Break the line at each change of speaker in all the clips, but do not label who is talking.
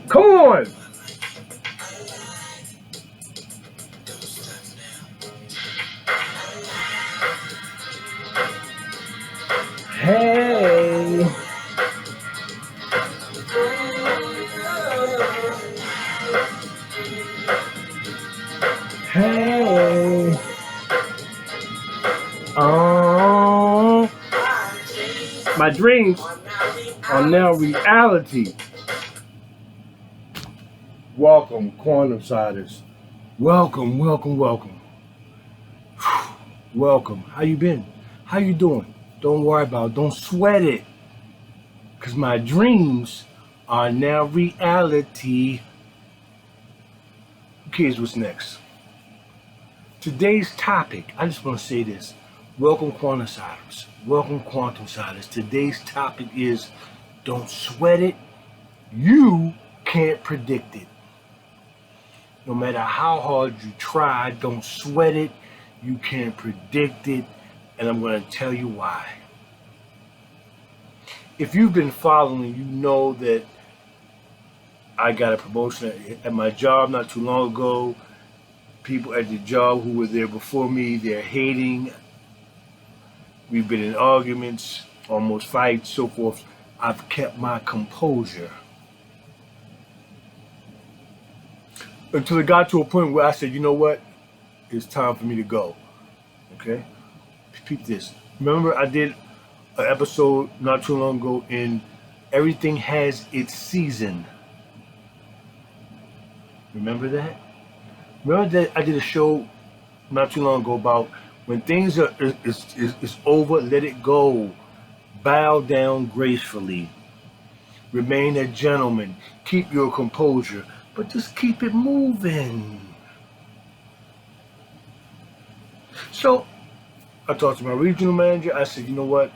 Come on. Hey. Hey. Oh. My dreams are now reality. Welcome, Quantum Siders. Welcome, welcome, welcome. Welcome. How you been? How you doing? Don't worry about it. Don't sweat it. Because my dreams are now reality. Who cares what's next? Today's topic, I just want to say this. Welcome, Quantum Siders. Welcome, Quantum Siders. Today's topic is don't sweat it. You can't predict it. No matter how hard you try, don't sweat it. You can't predict it. And I'm going to tell you why. If you've been following, you know that I got a promotion at my job not too long ago. People at the job who were there before me, they're hating. We've been in arguments, almost fights, so forth. I've kept my composure. Until it got to a point where I said, you know what? It's time for me to go. Okay? Repeat this. Remember I did an episode not too long ago in Everything Has Its Season. Remember that? Remember that I did a show not too long ago about when things are is over, let it go. Bow down gracefully. Remain a gentleman. Keep your composure. But just keep it moving. So I talked to my regional manager. I said, you know what?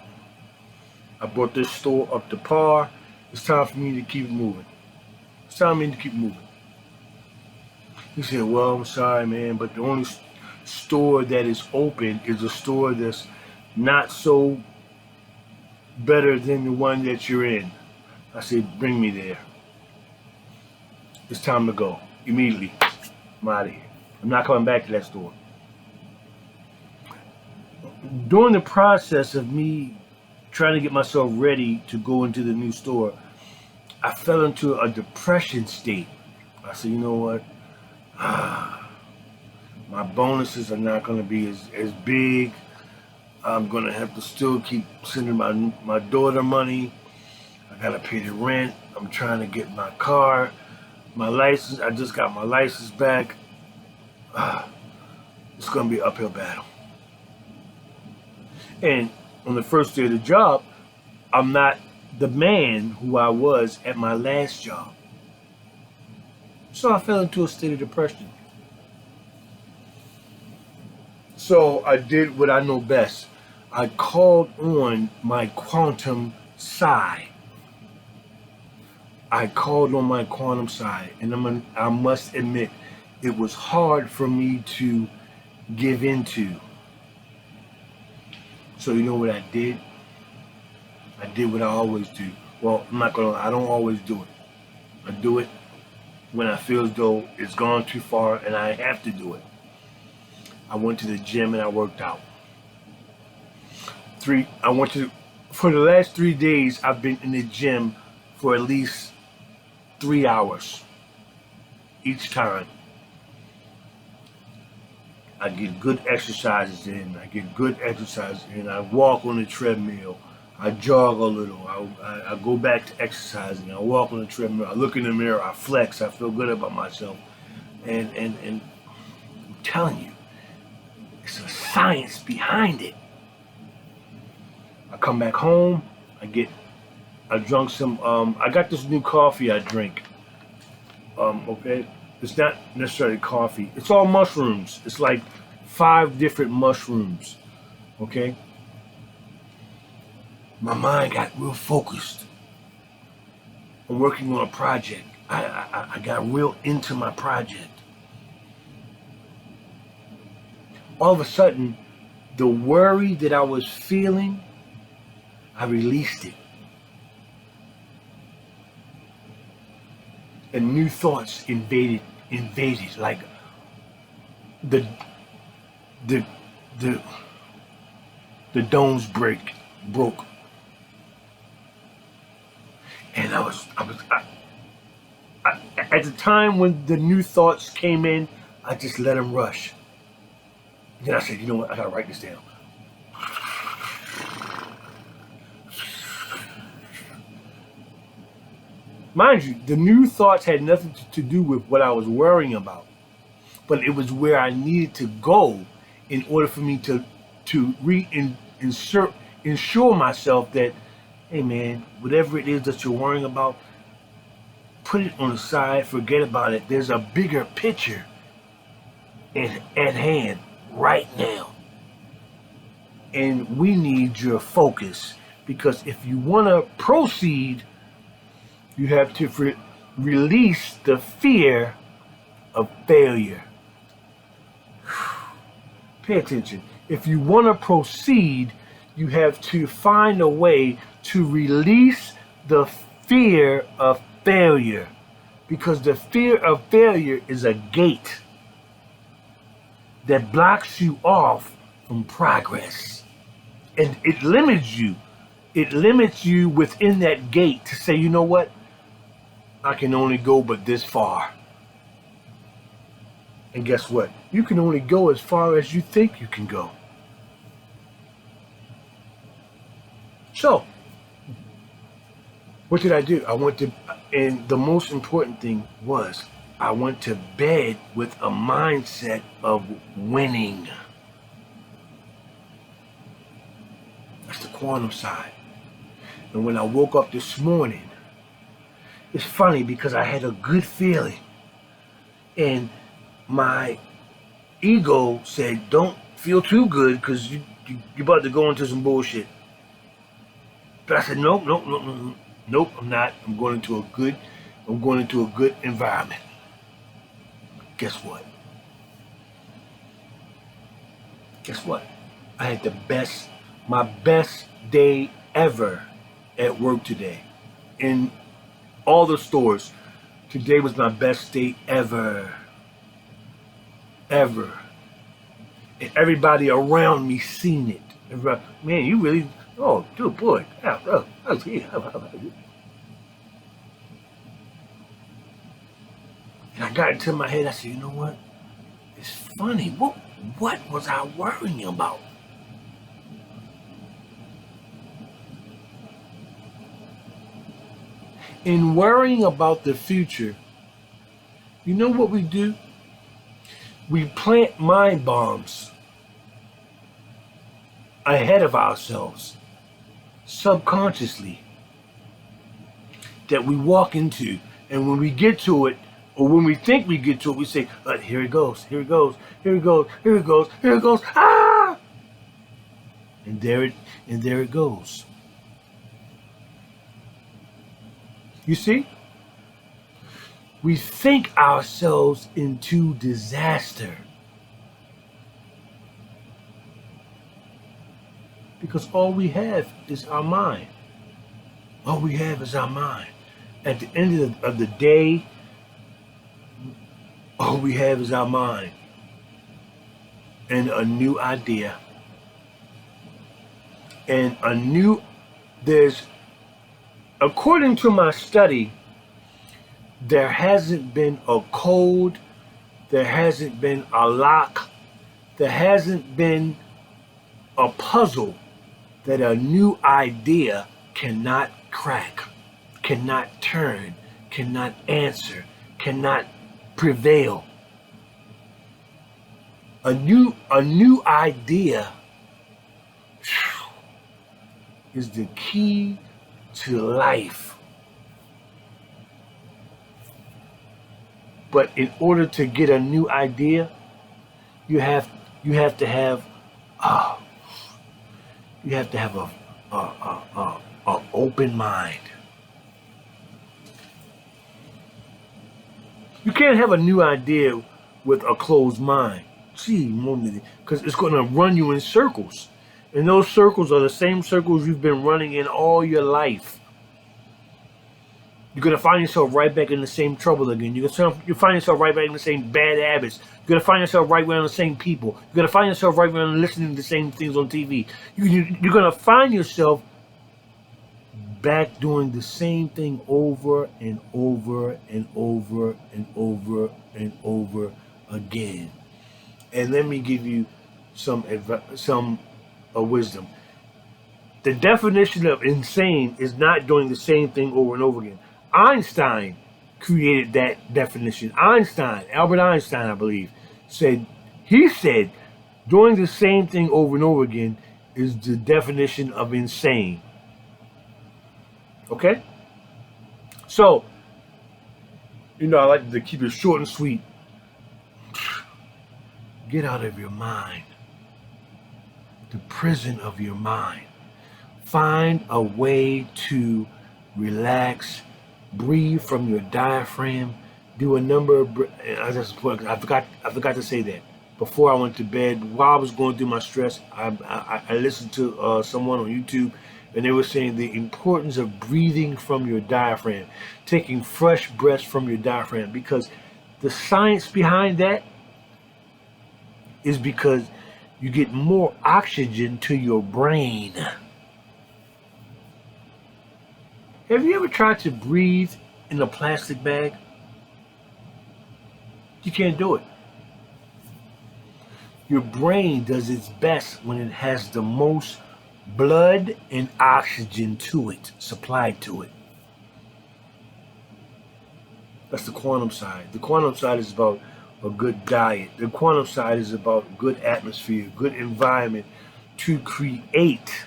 I brought this store up to par. It's time for me to keep moving. It's time for me to keep moving. He said, well, I'm sorry, man, but the only store that is open is a store that's not so better than the one that you're in. I said, bring me there. It's time to go. Immediately. I'm out of here. I'm not coming back to that store. During the process of me trying to get myself ready to go into the new store, I fell into a depression state. I said, you know what? My bonuses are not going to be as big. I'm going to have to still keep sending my daughter money. I got to pay the rent. I'm trying to get my car, my license. I just got my license back. It's going to be an uphill battle. And on the first day of the job, I'm not the man who I was at my last job. So I fell into a state of depression. So I did what I know best. I called on my quantum side. I called on my quantum side. And I must admit, it was hard for me to give into. So you know what I did? I did what I always do. Well, I'm not gonna lie, I don't always do it. I do it when I feel as though it's gone too far and I have to do it. I went to the gym and I worked out. For the last 3 days, I've been in the gym for at least 3 hours each time. I get good exercises in. I walk on the treadmill. I jog a little. I go back to exercising. I walk on the treadmill. I look in the mirror. I flex. I feel good about myself. And I'm telling you, it's a science behind it. I come back home. I drunk some. I got this new coffee I drink. Okay, it's not necessarily coffee. It's all mushrooms. It's like 5 different mushrooms. Okay. My mind got real focused. I'm working on a project. I got real into my project. all of a sudden, the worry that I was feeling, I released it. And new thoughts invaded like the the the the domes broke. And at the time when the new thoughts came in, I just let them rush. Then I said, you know what, I gotta write this down. Mind you, the new thoughts had nothing to do with what I was worrying about, but it was where I needed to go in order for me to ensure myself that, hey man, whatever it is that you're worrying about, put it on the side, forget about it. There's a bigger picture at hand right now. And we need your focus, because if you want to proceed, you have to release the fear of failure. Pay attention. If you want to proceed, you have to find a way to release the fear of failure, because the fear of failure is a gate that blocks you off from progress, and it limits you. It limits you within that gate to say, you know what? I can only go but this far. And guess what? You can only go as far as you think you can go. So, what did I do? And the most important thing was, I went to bed with a mindset of winning. That's the quantum side. And when I woke up this morning, it's funny because I had a good feeling. And my ego said, don't feel too good because you're about to go into some bullshit. But I said, nope, I'm not. I'm going into a good environment. Guess what? I had my best day ever at work today. In all the stores, today was my best day ever. And everybody around me seen it. Man, you really, oh, dude, boy. And I got into my head, I said, you know what? It's funny. What was I worrying about? In worrying about the future, you know what we do? We plant mind bombs ahead of ourselves, subconsciously, that we walk into. And when we get to it, or when we think we get to it, we say, here it goes, here it goes, here it goes, here it goes, here it goes, ah! And there it goes. You see? We think ourselves into disaster because all we have is our mind. All we have is our mind. At the end of the day, all we have is our mind and a new idea. And according to my study, there hasn't been a code, there hasn't been a lock, there hasn't been a puzzle that a new idea cannot crack, cannot turn, cannot answer, cannot prevail. A new idea is the key to life. But in order to get a new idea, you have to have a open mind. You can't have a new idea with a closed mind. Gee, because it's going to run you in circles. And those circles are the same circles you've been running in all your life. You're going to find yourself right back in the same trouble again. You'll find yourself right back in the same bad habits. You're going to find yourself right around the same people. You're going to find yourself right around listening to the same things on TV. You're going to find yourself back doing the same thing over and over and over and over and over again. And let me give you some wisdom. The definition of insane is not doing the same thing over and over again. Einstein created that definition. Albert Einstein, I believe, said doing the same thing over and over again is the definition of insane. Okay? So, I like to keep it short and sweet. Get out of your mind. The prison of your mind. Find a way to relax, breathe from your diaphragm, do a number of I forgot to say that. Before I went to bed, while I was going through my stress, I listened to someone on YouTube, and they were saying the importance of breathing from your diaphragm, taking fresh breaths from your diaphragm, because the science behind that is because you get more oxygen to your brain. Have you ever tried to breathe in a plastic bag? You can't do it. Your brain does its best when it has the most blood and oxygen to it, supplied to it. That's the quantum side. The quantum side is about a good diet. The quantum side is about good atmosphere, good environment to create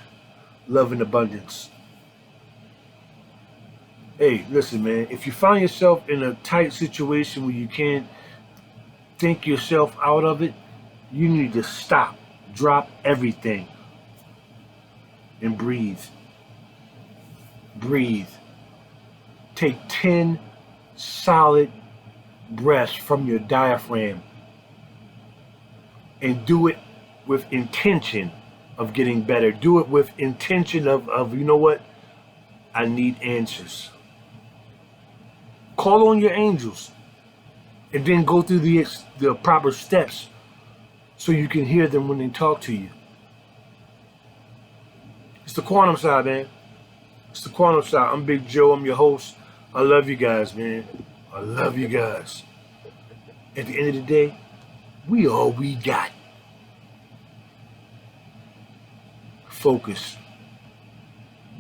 love and abundance. Hey, listen, man, if you find yourself in a tight situation where you can't think yourself out of it, you need to stop, drop everything, and breathe. Breathe. Take 10 solid breaths from your diaphragm and do it with intention of getting better. Do it with intention of you know what? I need answers. Call on your angels and then go through the proper steps so you can hear them when they talk to you. It's the quantum side, man. It's the quantum side. I'm Big Joe. I'm your host. I love you guys, man. I love you guys. At the end of the day, we all we got. Focus.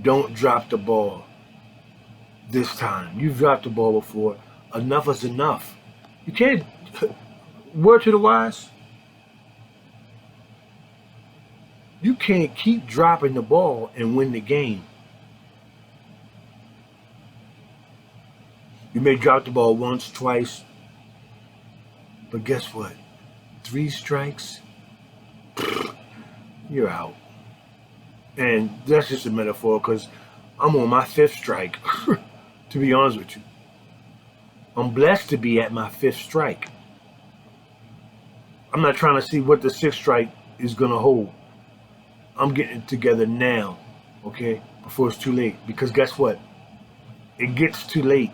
Don't drop the ball this time. You've dropped the ball before. Enough is enough. You can't. Word to the wise. You can't keep dropping the ball and win the game. You may drop the ball once, twice, but guess what? 3 strikes, you're out. And that's just a metaphor because I'm on my 5th strike, to be honest with you. I'm blessed to be at my 5th strike. I'm not trying to see what the 6th strike is going to hold. I'm getting it together now, okay, before it's too late. Because guess what? It gets too late.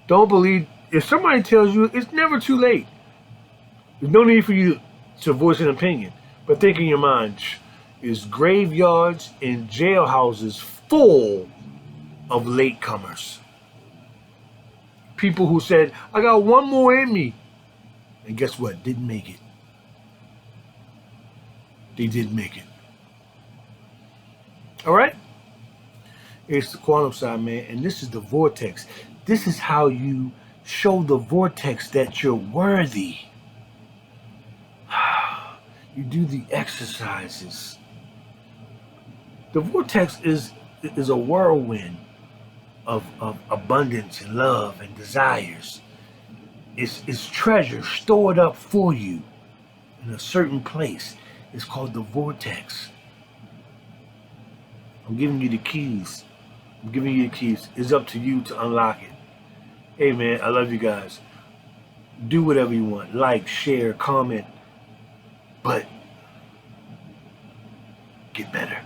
Don't believe, if somebody tells you it's never too late, there's no need for you to voice an opinion. But think in your mind, is graveyards and jailhouses full of latecomers. People who said, I got one more in me. And guess what? Didn't make it. They didn't make it. All right? It's the quantum side, man. And this is the vortex. This is how you show the vortex that you're worthy. You do the exercises. The vortex is a whirlwind of abundance and love and desires. It's treasure stored up for you in a certain place. It's called the vortex. I'm giving you the keys. I'm giving you the keys. It's up to you to unlock it. Hey man, I love you guys. Do whatever you want. Like, share, comment, But get better.